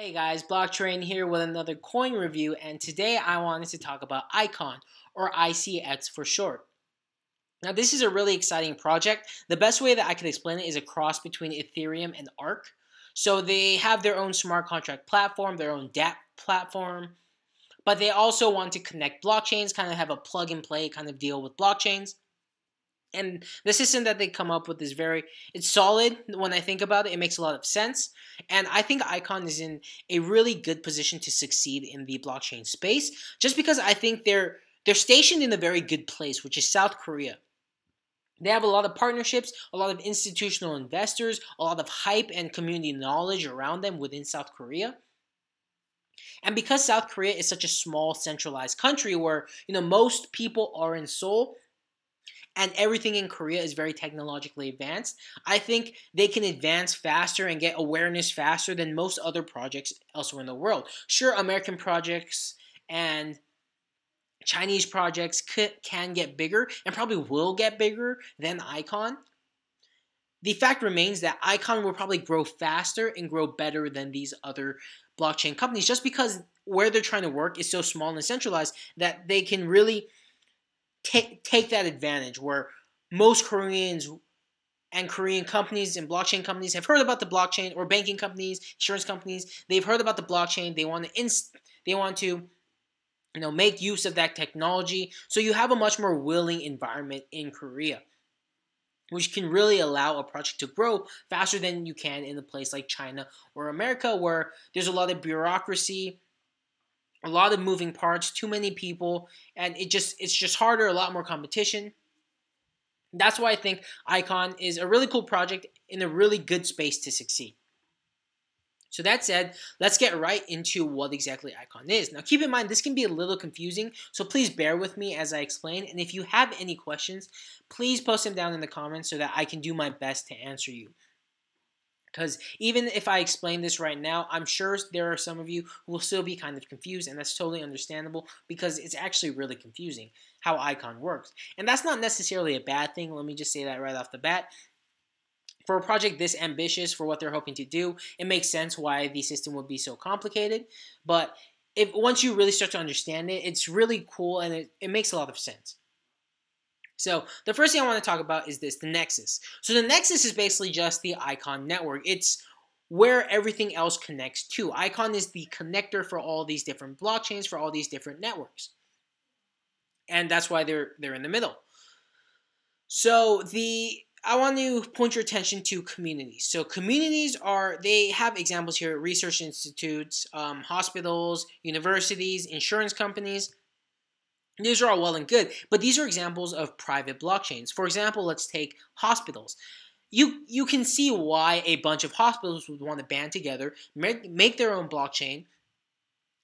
Hey guys, Blocktrain here with another coin review, and today I wanted to talk about Icon, or ICX for short. Now this is a really exciting project. The best way that I can explain it is a cross between Ethereum and Arc. So they have their own smart contract platform, their own dApp platform, but they also want to connect blockchains, kind of have a plug and play kind of deal with blockchains. And the system that they come up with is it's solid. When I think about it, it makes a lot of sense. And I think Icon is in a really good position to succeed in the blockchain space, just because I think they're stationed in a very good place, which is South Korea. They have a lot of partnerships, a lot of institutional investors, a lot of hype and community knowledge around them within South Korea. And because South Korea is such a small, centralized country where, most people are in Seoul, and everything in Korea is very technologically advanced, I think they can advance faster and get awareness faster than most other projects elsewhere in the world. Sure, American projects and Chinese projects can get bigger and probably will get bigger than Icon. The fact remains that Icon will probably grow faster and grow better than these other blockchain companies, just because where they're trying to work is so small and centralized that they can really take that advantage, where most Koreans and Korean companies and blockchain companies have heard about the blockchain, or banking companies, insurance companies. They've heard about the blockchain. They want to make use of that technology. So you have a much more willing environment in Korea, which can really allow a project to grow faster than you can in a place like China or America, where there's a lot of bureaucracy, a lot of moving parts, too many people, and it's just harder, a lot more competition. That's why I think Icon is a really cool project in a really good space to succeed. So that said, let's get right into what exactly Icon is. Now keep in mind, this can be a little confusing, so please bear with me as I explain, and if you have any questions, please post them down in the comments so that I can do my best to answer you. Because even if I explain this right now, I'm sure there are some of you who will still be kind of confused, and that's totally understandable because it's actually really confusing how Icon works. And that's not necessarily a bad thing, let me just say that right off the bat. For a project this ambitious, for what they're hoping to do, it makes sense why the system would be so complicated. But once you really start to understand it, it's really cool and it makes a lot of sense. So the first thing I want to talk about is the Nexus. So the Nexus is basically just the Icon network. It's where everything else connects to. Icon is the connector for all these different blockchains, for all these different networks. And that's why they're in the middle. So I want to point your attention to communities. So communities they have examples here: research institutes, hospitals, universities, insurance companies. These are all well and good, but these are examples of private blockchains. For example, let's take hospitals. You can see why a bunch of hospitals would want to band together, make their own blockchain,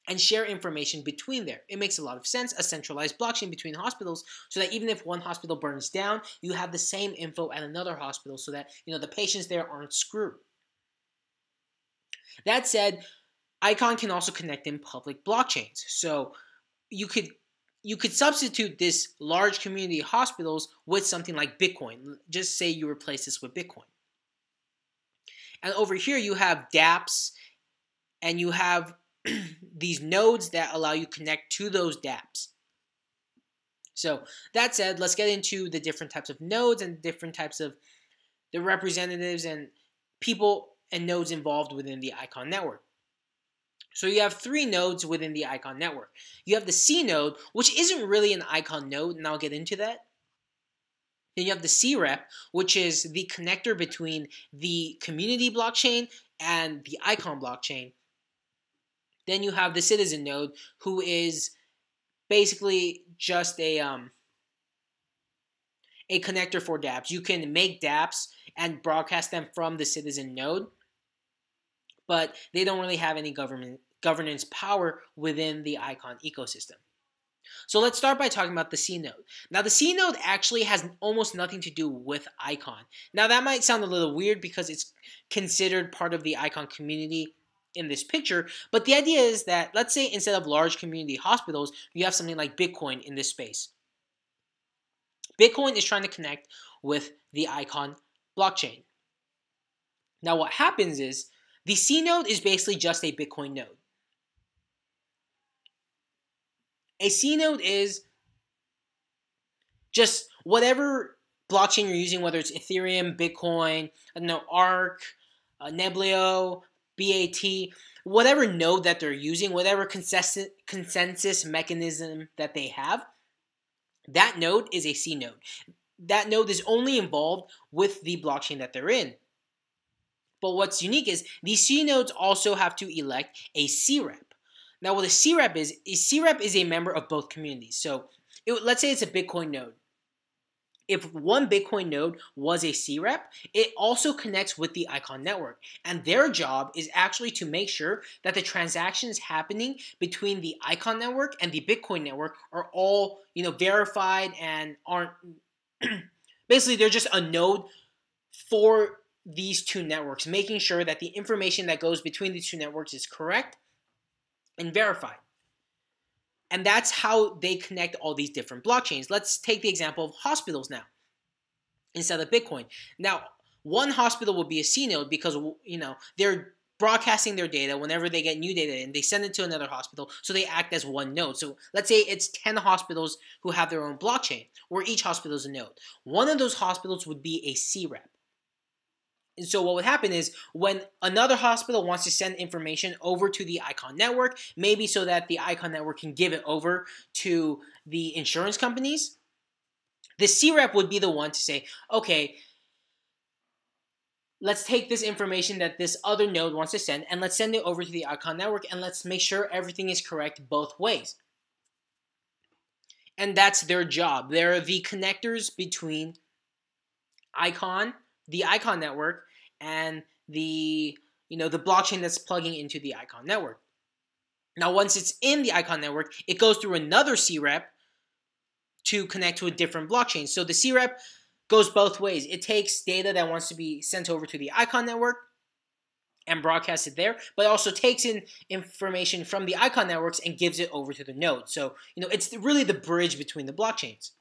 and share information between there. It makes a lot of sense, a centralized blockchain between hospitals, so that even if one hospital burns down, you have the same info at another hospital so that the patients there aren't screwed. That said, Icon can also connect in public blockchains. So you could substitute this large community hospitals with something like Bitcoin. Just say you replace this with Bitcoin. And over here you have dApps, and you have these nodes that allow you to connect to those dApps. So that said, let's get into the different types of nodes and different types of the representatives and people and nodes involved within the Icon network. So you have 3 nodes within the Icon network. You have the C node, which isn't really an Icon node, and I'll get into that. Then you have the CREP, which is the connector between the community blockchain and the Icon blockchain. Then you have the citizen node, who is basically just a connector for dApps. You can make dApps and broadcast them from the citizen node, but they don't really have any governance power within the Icon ecosystem. So let's start by talking about the C node. Now the C node actually has almost nothing to do with Icon. Now that might sound a little weird because it's considered part of the Icon community in this picture, but the idea is that, let's say instead of large community hospitals, you have something like Bitcoin in this space. Bitcoin is trying to connect with the Icon blockchain. Now what happens is The C node is basically just a Bitcoin node. A C node is just whatever blockchain you're using, whether it's Ethereum, Bitcoin, I don't know, Arc, Neblio, BAT, whatever node that they're using, whatever consensus mechanism that they have, that node is a C node. That node is only involved with the blockchain that they're in. But what's unique is these C nodes also have to elect a CREP. Now, what a CREP is a member of both communities. So let's say it's a Bitcoin node. If one Bitcoin node was a CREP, it also connects with the Icon network. And their job is actually to make sure that the transactions happening between the Icon network and the Bitcoin network are all, verified and aren't basically they're just a node for these two networks, making sure that the information that goes between the two networks is correct and verified. And that's how they connect all these different blockchains. Let's take the example of hospitals now instead of Bitcoin. Now, one hospital will be a C node because, they're broadcasting their data whenever they get new data and they send it to another hospital, so they act as one node. So let's say it's 10 hospitals who have their own blockchain, where each hospital is a node. One of those hospitals would be a CREP. And so what would happen is when another hospital wants to send information over to the Icon network, maybe so that the Icon network can give it over to the insurance companies, the CREP would be the one to say, okay, let's take this information that this other node wants to send and let's send it over to the Icon network and let's make sure everything is correct both ways. And that's their job. They're the connectors between the Icon network, and the blockchain that's plugging into the Icon network. Now, once it's in the Icon network, it goes through another CREP to connect to a different blockchain. So the CREP goes both ways. It takes data that wants to be sent over to the Icon network and broadcasts it there, but also takes in information from the Icon networks and gives it over to the node. So, it's really the bridge between the blockchains.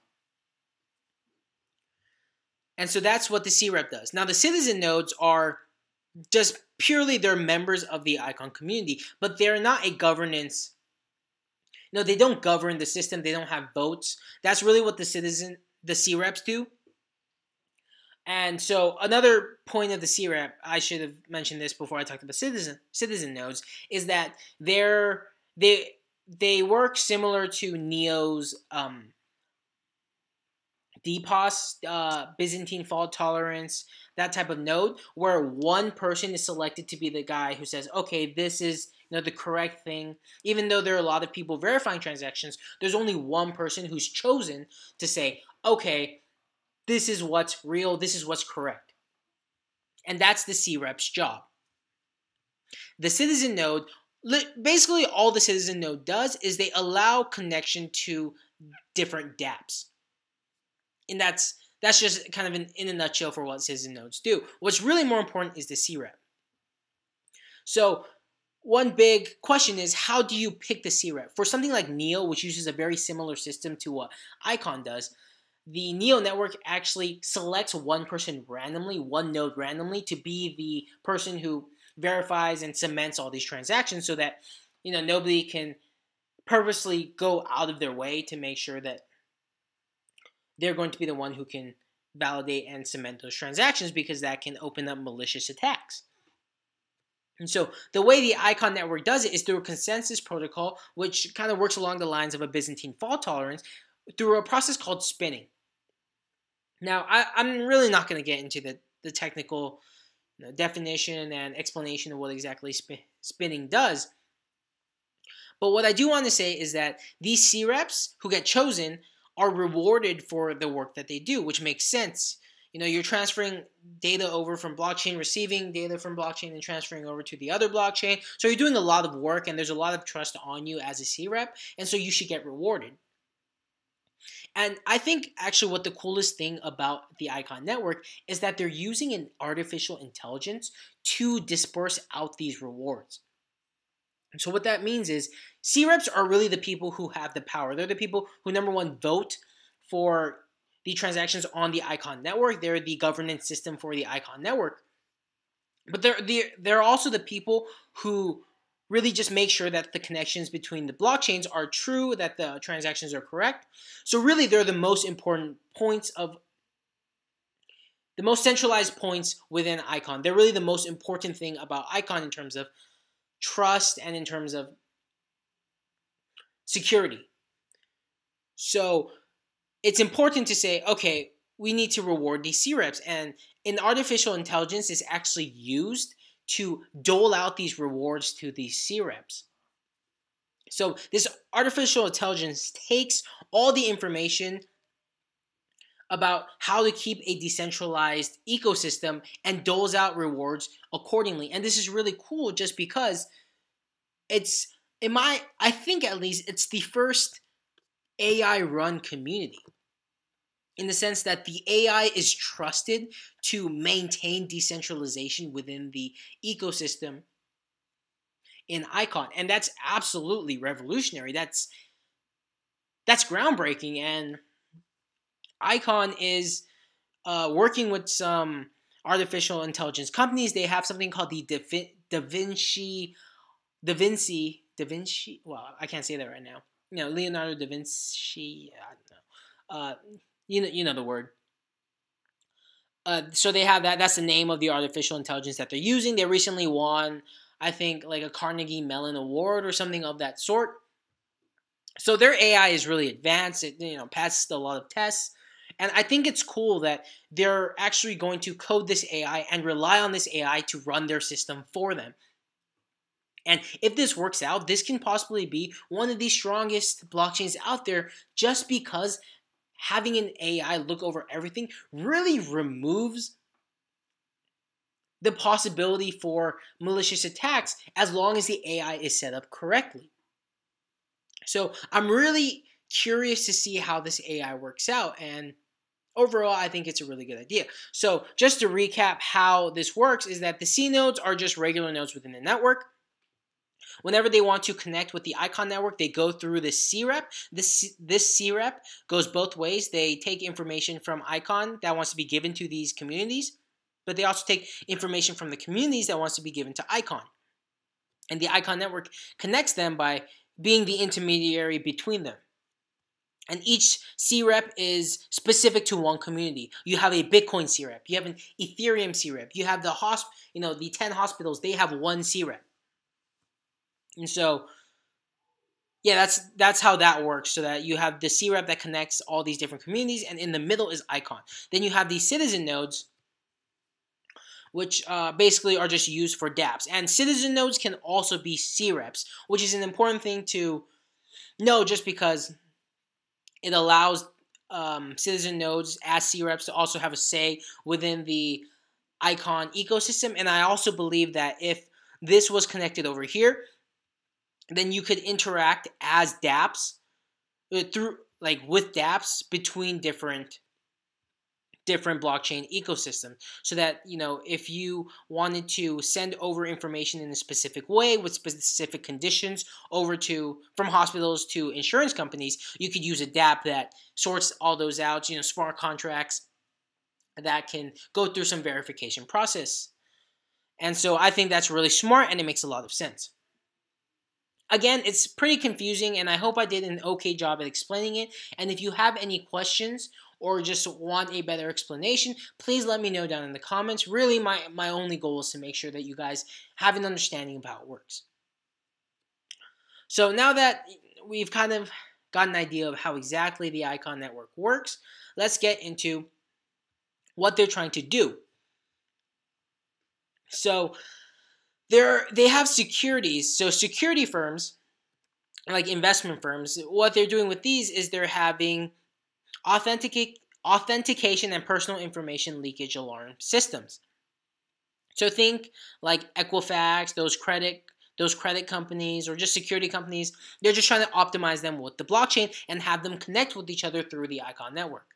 And so that's what the CREP does. Now, the citizen nodes are just purely they're members of the Icon community, but they're not a governance. They don't govern the system. They don't have votes. That's really what the CREPs do. And so another point of the CREP, I should have mentioned this before I talked about citizen nodes, is that they work similar to Neo's DPoS, Byzantine fault tolerance, that type of node, where one person is selected to be the guy who says, okay, this is the correct thing. Even though there are a lot of people verifying transactions, there's only one person who's chosen to say, okay, this is what's real, this is what's correct. And that's the CREP's job. The citizen node, basically all the citizen node does is they allow connection to different dApps. And that's just kind of in a nutshell for what citizen nodes do. What's really more important is the CREP. So one big question is, how do you pick the CREP? For something like Neo, which uses a very similar system to what Icon does, the Neo network actually selects one person randomly, one node randomly, to be the person who verifies and cements all these transactions so that nobody can purposely go out of their way to make sure that they're going to be the one who can validate and cement those transactions, because that can open up malicious attacks. And so the way the Icon network does it is through a consensus protocol, which kind of works along the lines of a Byzantine fault tolerance, through a process called spinning. Now, I'm really not going to get into the technical definition and explanation of what exactly spinning does. But what I do want to say is that these CREPs who get chosen are rewarded for the work that they do, which makes sense. You're transferring data over from blockchain, receiving data from blockchain, and transferring over to the other blockchain. So you're doing a lot of work, and there's a lot of trust on you as a CREP, and so you should get rewarded. And I think actually what the coolest thing about the Icon network is that they're using an artificial intelligence to disperse out these rewards. And so what that means is CREPs are really the people who have the power. They're the people who, number one, vote for the transactions on the Icon network. They're the governance system for the Icon network. But they're also the people who really just make sure that the connections between the blockchains are true, that the transactions are correct. So really, they're the most important points of the most centralized points within Icon. They're really the most important thing about Icon in terms of trust and in terms of security. So it's important to say, okay, we need to reward these CREPs. And in artificial intelligence is actually used to dole out these rewards to these CREPs. So this artificial intelligence takes all the information about how to keep a decentralized ecosystem and doles out rewards accordingly. And this is really cool just because it's, I think at least, it's the first AI run community, in the sense that the AI is trusted to maintain decentralization within the ecosystem in Icon. And that's absolutely revolutionary. That's groundbreaking. And Icon is working with some artificial intelligence companies. They have something called the Da Vinci. Well, I can't say that right now. Leonardo da Vinci. I don't know. You know the word. So they have that. That's the name of the artificial intelligence that they're using. They recently won, I think, like a Carnegie Mellon Award or something of that sort. So their AI is really advanced. It passes a lot of tests. And I think it's cool that they're actually going to code this AI and rely on this AI to run their system for them. And if this works out, this can possibly be one of the strongest blockchains out there, just because having an AI look over everything really removes the possibility for malicious attacks as long as the AI is set up correctly. So I'm really curious to see how this AI works out, and overall, I think it's a really good idea. So just to recap how this works is that the C nodes are just regular nodes within the network. Whenever they want to connect with the Icon network, they go through the CREP. This CREP goes both ways. They take information from Icon that wants to be given to these communities, but they also take information from the communities that wants to be given to Icon. And the Icon network connects them by being the intermediary between them. And each CREP is specific to one community. You have a Bitcoin CREP. You have an Ethereum CREP. You have the 10 hospitals. They have one CREP. And so, yeah, that's how that works. So that you have the CREP that connects all these different communities, and in the middle is Icon. Then you have these citizen nodes, which basically are just used for dApps. And citizen nodes can also be CREPs, which is an important thing to know, just because it allows citizen nodes as CREPs to also have a say within the Icon ecosystem. And I also believe that if this was connected over here, then you could interact as dApps with dApps between different blockchain ecosystems, so that if you wanted to send over information in a specific way with specific conditions from hospitals to insurance companies, you could use a dApp that sorts all those out, smart contracts that can go through some verification process. And so I think that's really smart, and it makes a lot of sense. Again, it's pretty confusing, and I hope I did an okay job at explaining it. And if you have any questions or just want a better explanation, please let me know down in the comments. Really, my only goal is to make sure that you guys have an understanding of how it works. So now that we've kind of got an idea of how exactly the Icon network works, let's get into what they're trying to do. So they have securities. So security firms, like investment firms, what they're doing with these is they're having authentication and personal information leakage alarm systems. So think like Equifax, those credit companies, or just security companies. They're just trying to optimize them with the blockchain and have them connect with each other through the Icon network.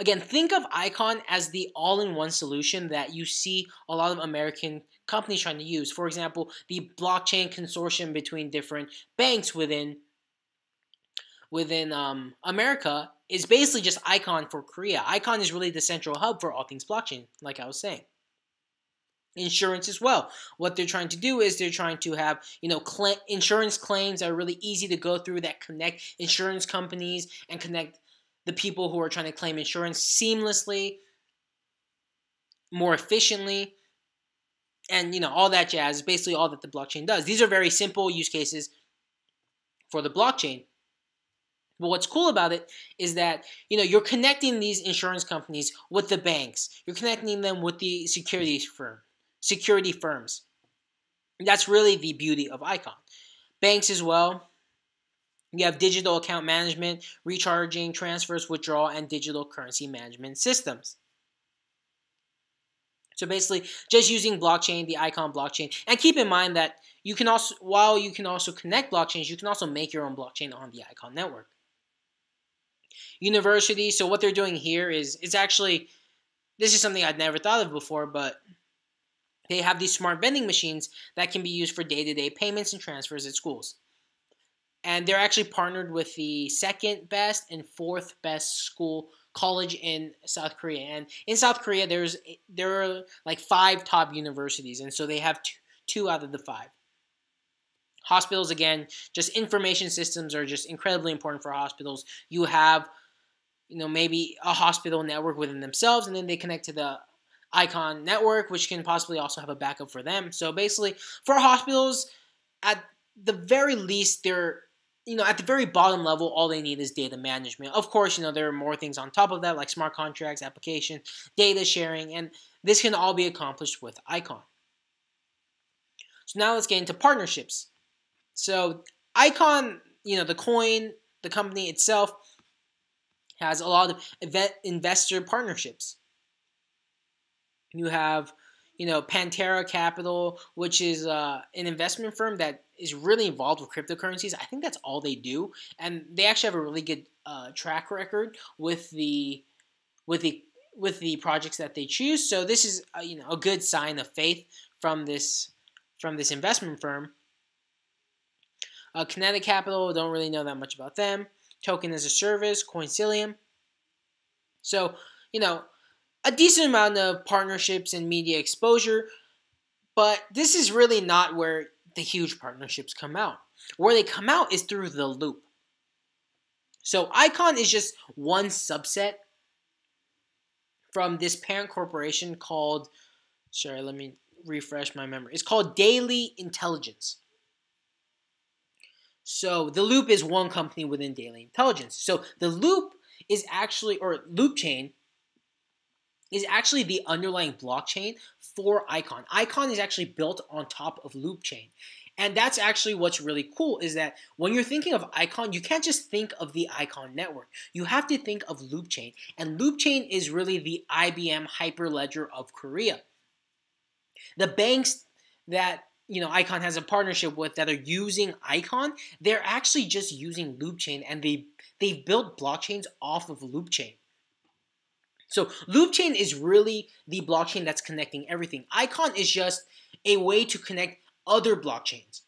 Again, think of Icon as the all-in-one solution that you see a lot of American companies trying to use. For example, the blockchain consortium between different banks within America is basically just Icon for Korea. Icon is really the central hub for all things blockchain, like I was saying. Insurance as well. What they're trying to do is they're trying to have, insurance claims that are really easy to go through, that connect insurance companies and connect the people who are trying to claim insurance seamlessly, more efficiently, and all that jazz is basically all that the blockchain does. These are very simple use cases for the blockchain. But what's cool about it is that you're connecting these insurance companies with the banks. You're connecting them with the security firms. That's really the beauty of Icon. Banks as well. You have digital account management, recharging, transfers, withdrawal, and digital currency management systems. So basically, just using blockchain, the Icon blockchain, and keep in mind that you can also, while you can also connect blockchains, you can also make your own blockchain on the Icon network. University. So what they're doing here is, this is something I'd never thought of before, but they have these smart vending machines that can be used for day-to-day payments and transfers at schools. And they're actually partnered with the second best and fourth best college in South Korea. And in South Korea, there are like 5 top universities, and so they have two out of the 5. Hospitals, again, just information systems are just incredibly important for hospitals. You have, maybe a hospital network within themselves, and then they connect to the Icon network, which can possibly also have a backup for them. So basically, for hospitals, at the very least, they're, at the very bottom level, all they need is data management. Of course, there are more things on top of that, like smart contracts, application, data sharing, and this can all be accomplished with Icon. So now let's get into partnerships. So Icon, the coin, the company itself, has a lot of investor partnerships. You have, Pantera Capital, which is an investment firm that is really involved with cryptocurrencies. I think that's all they do, and they actually have a really good track record with the projects that they choose. So this is a good sign of faith from this investment firm. Kinetic Capital, don't really know that much about them. Token as a service, Coincilium. So, a decent amount of partnerships and media exposure, but this is really not where the huge partnerships come out. Where they come out is through the loop. So Icon is just one subset from this parent corporation called, let me refresh my memory. It's called Daily Intelligence. So the Loop is one company within Daily Intelligence. So the Loop is actually, or Loop Chain, is actually the underlying blockchain for Icon. Icon is actually built on top of Loop Chain. And that's actually what's really cool, is that when you're thinking of Icon, you can't just think of the Icon network. You have to think of Loop Chain. And Loop Chain is really the IBM Hyperledger of Korea. The banks that Icon has a partnership with that are using Icon, they're actually just using Loop Chain, and they've built blockchains off of Loop Chain. So Loop Chain is really the blockchain that's connecting everything. Icon is just a way to connect other blockchains.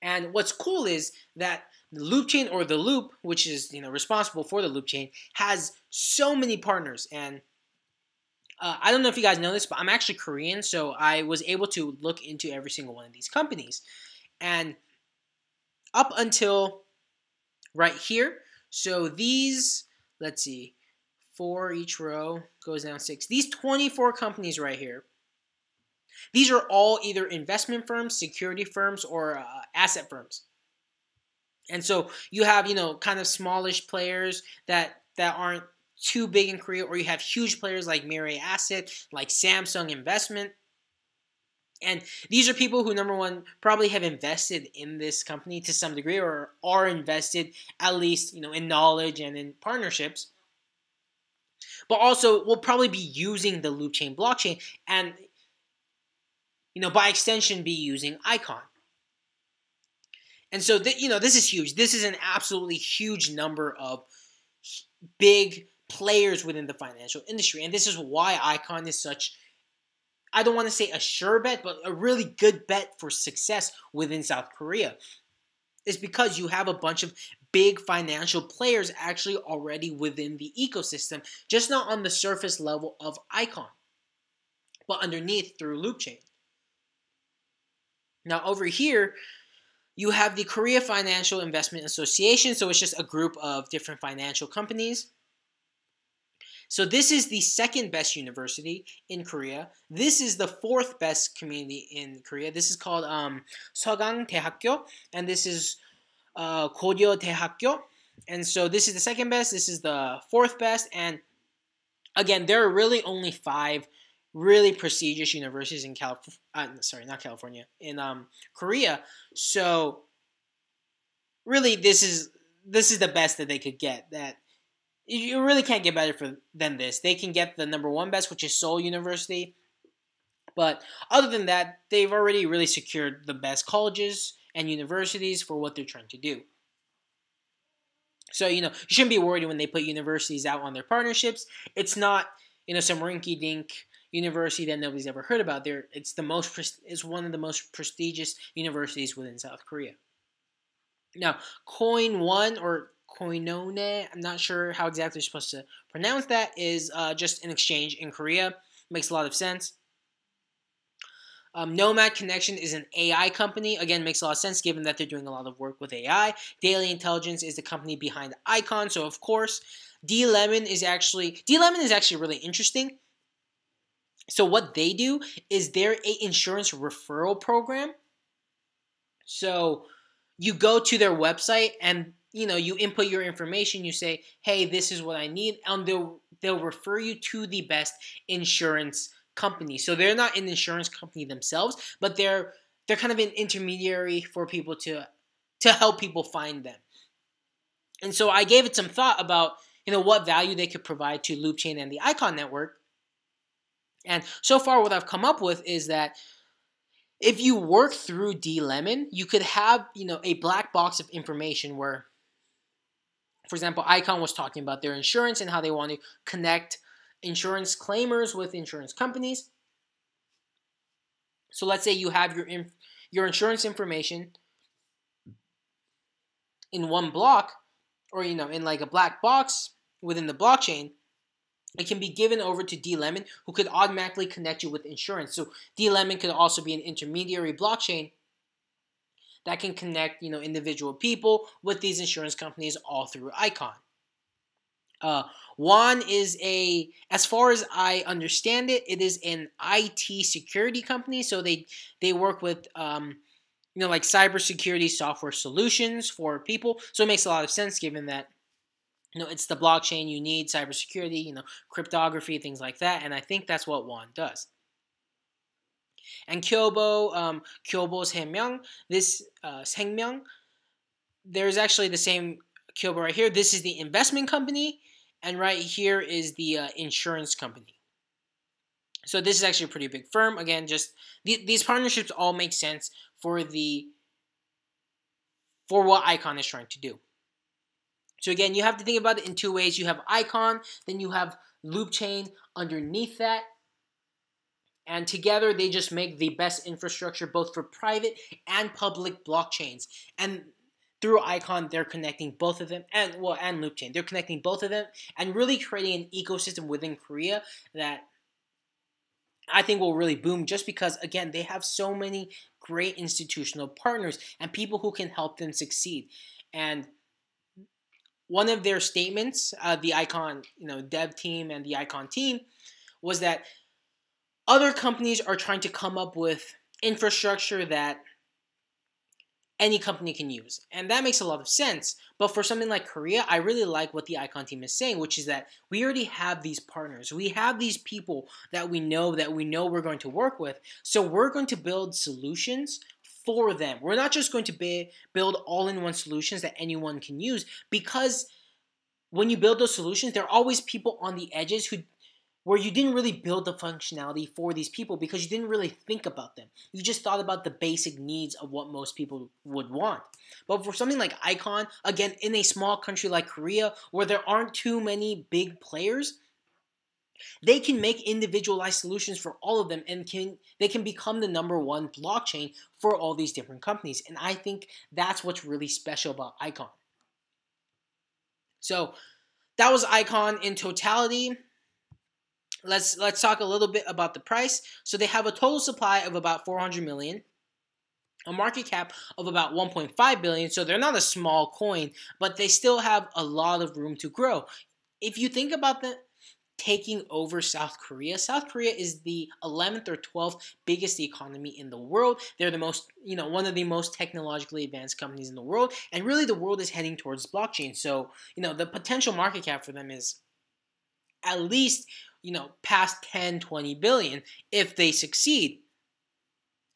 And what's cool is that the Loop Chain, or the Loop, which is responsible for the Loop Chain, has so many partners. And I don't know if you guys know this, but I'm actually Korean, so I was able to look into every single one of these companies. And up until right here, so these, let's see, 4 each row, goes down 6. These 24 companies right here, these are all either investment firms, security firms, or asset firms. And so you have, kind of smallish players that aren't too big in Korea, or you have huge players like Mirai Asset, like Samsung Investment. And these are people who, number one, probably have invested in this company to some degree, or are invested at least, in knowledge and in partnerships. But also will probably be using the Loop Chain blockchain, and by extension be using Icon. And so this is huge. This is an absolutely huge number of big players within the financial industry. And this is why Icon is such, I don't want to say a sure bet, but a really good bet for success within South Korea. Is because you have a bunch of big financial players actually already within the ecosystem, just not on the surface level of Icon. but underneath through Loopchain. Now over here, you have the Korea Financial Investment Association, so it's just a group of different financial companies. So this is the second best university in Korea. This is the fourth best community in Korea. This is called 서강 대학교, and this is 고려 대학교. And so this is the second best. This is the fourth best. And again, there are really only 5 really prestigious universities in in Korea. So really, this is the best that they could get. That you really can't get better than this. They can get the number 1 best, which is Seoul University. But other than that, they've already really secured the best colleges and universities for what they're trying to do. So, you shouldn't be worried when they put universities out on their partnerships. It's not, some rinky-dink university that nobody's ever heard about. It's one of the most prestigious universities within South Korea. Now, Coin 1 or Koinone, I'm not sure how exactly you're supposed to pronounce that, is just an exchange in Korea. Makes a lot of sense. Nomad Connection is an AI company. Again, makes a lot of sense given that they're doing a lot of work with AI. Daily Intelligence is the company behind Icon. So, of course, D-Lemon is actually really interesting. So what they do is they're an insurance referral program. So you go to their website and you input your information. You say, "Hey, this is what I need," and they'll refer you to the best insurance company. So they're not an insurance company themselves, but they're kind of an intermediary for people to help people find them. And so I gave it some thought about what value they could provide to Loopchain and the Icon network. And so far, what I've come up with is that if you work through D-Lemon, you could have a black box of information where, for example, Icon was talking about their insurance and how they want to connect insurance claimers with insurance companies. So let's say you have your insurance information in one block, or in like a black box within the blockchain. It can be given over to D-Lemon, who could automatically connect you with insurance. So D-Lemon could also be an intermediary blockchain that can connect individual people with these insurance companies all through Icon. Juan is as far as I understand it, it is an IT security company. So they work with like cybersecurity software solutions for people. So it makes a lot of sense given that it's the blockchain. You need cybersecurity, cryptography, things like that. And I think that's what Juan does. And Kyobo, Kyobo's 생명, this 생명, there's actually the same Kyobo right here. This is the investment company, and right here is the insurance company. So this is actually a pretty big firm. Again, just these partnerships all make sense for what Icon is trying to do. So again, you have to think about it in 2 ways. You have Icon, then you have Loopchain underneath that. And together, they just make the best infrastructure both for private and public blockchains. And through Icon, they're connecting both of them, and Loopchain. They're connecting both of them and really creating an ecosystem within Korea that I think will really boom just because, again, they have so many great institutional partners and people who can help them succeed. And one of their statements, the Icon dev team and the Icon team, was that other companies are trying to come up with infrastructure that any company can use. And that makes a lot of sense. But for something like Korea, I really like what the Icon team is saying, which is that we already have these partners. We have these people that we know we're going to work with. So we're going to build solutions for them. We're not just going to build all-in-one solutions that anyone can use, because when you build those solutions, there are always people on the edges where you didn't really build the functionality for these people because you didn't really think about them. You just thought about the basic needs of what most people would want. But for something like Icon, again, in a small country like Korea, where there aren't too many big players, they can make individualized solutions for all of them, and they can become the number 1 blockchain for all these different companies. And I think that's what's really special about Icon. So that was Icon in totality. let's talk a little bit about the price. So they have a total supply of about 400 million, a market cap of about 1.5 billion. So they're not a small coin, but they still have a lot of room to grow. If you think about the taking over South Korea. South Korea is the 11th or 12th biggest economy in the world. They're the most, one of the most technologically advanced companies in the world. And really the world is heading towards blockchain. So, the potential market cap for them is at least, past 10, 20 billion if they succeed.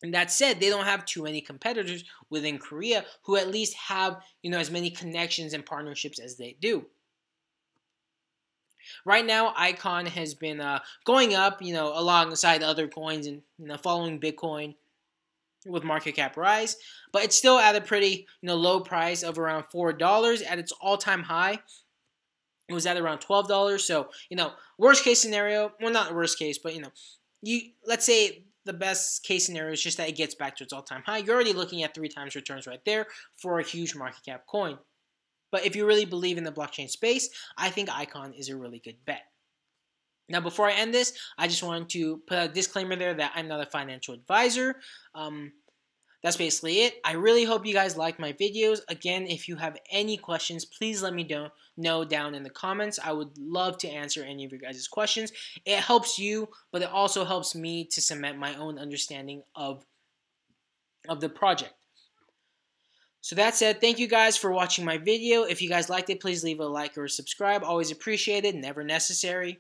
And that said, they don't have too many competitors within Korea who at least have, as many connections and partnerships as they do. Right now, Icon has been going up, alongside other coins and, following Bitcoin with market cap rise. But it's still at a pretty, low price of around $4 at its all-time high. It was at around $12. So, worst case scenario, well, not worst case, but, let's say the best case scenario is just that it gets back to its all-time high. You're already looking at 3 times returns right there for a huge market cap coin. But if you really believe in the blockchain space, I think Icon is a really good bet. Now, before I end this, I just wanted to put a disclaimer there that I'm not a financial advisor. That's basically it. I really hope you guys like my videos. Again, if you have any questions, please let me know down in the comments. I would love to answer any of your guys' questions. It helps you, but it also helps me to cement my own understanding of the project. So that said, thank you guys for watching my video. If you guys liked it, please leave a like or a subscribe. Always appreciated, never necessary.